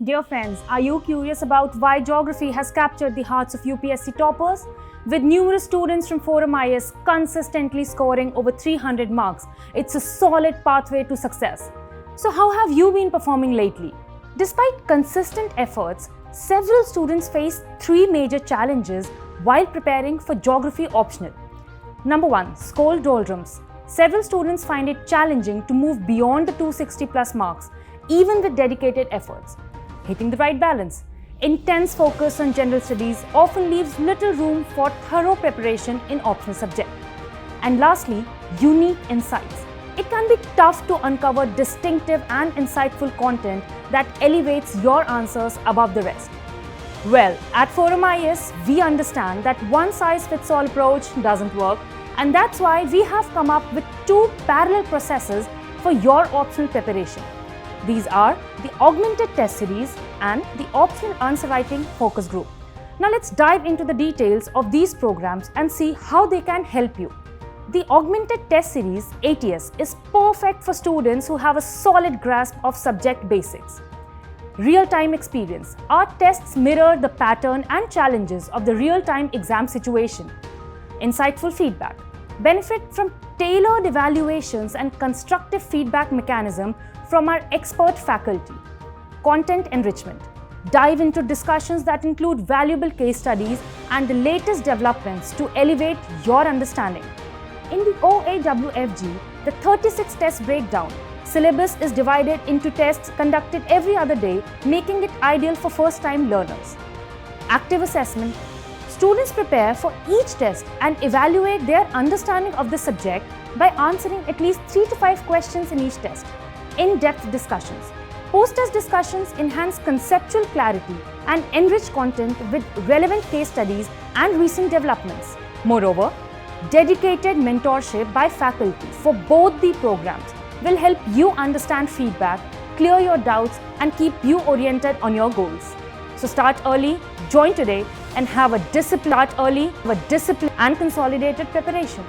Dear friends, are you curious about why geography has captured the hearts of UPSC toppers? With numerous students from ForumIAS consistently scoring over 300 marks, it's a solid pathway to success. So how have you been performing lately? Despite consistent efforts, several students face three major challenges while preparing for geography optional. Number 1, school doldrums. Several students find it challenging to move beyond the 260 plus marks, even with dedicated efforts. Hitting the right balance. Intense focus on general studies often leaves little room for thorough preparation in optional subject. And lastly, unique insights. It can be tough to uncover distinctive and insightful content that elevates your answers above the rest. Well, at ForumIAS, we understand that one-size-fits-all approach doesn't work, and that's why we have come up with two parallel processes for your optional preparation. These are the Augmented Test Series and the Optional Answer Writing Focus Group. Now let's dive into the details of these programs and see how they can help you. The Augmented Test Series, ATS, is perfect for students who have a solid grasp of subject basics. Real-time experience. Our tests mirror the pattern and challenges of the real-time exam situation. Insightful feedback. Benefit from tailored evaluations and constructive feedback mechanism from our expert faculty. Content enrichment. Dive into discussions that include valuable case studies and the latest developments to elevate your understanding. In the O-AWFG, the 36 test breakdown, syllabus is divided into tests conducted every other day, making it ideal for first-time learners. Active assessment. Students prepare for each test and evaluate their understanding of the subject by answering at least 3 to 5 questions in each test. In-depth discussions. Post-test discussions enhance conceptual clarity and enrich content with relevant case studies and recent developments. Moreover, dedicated mentorship by faculty for both the programs will help you understand feedback, clear your doubts, and keep you oriented on your goals. So start early, join today, and have a disciplined and consolidated preparation.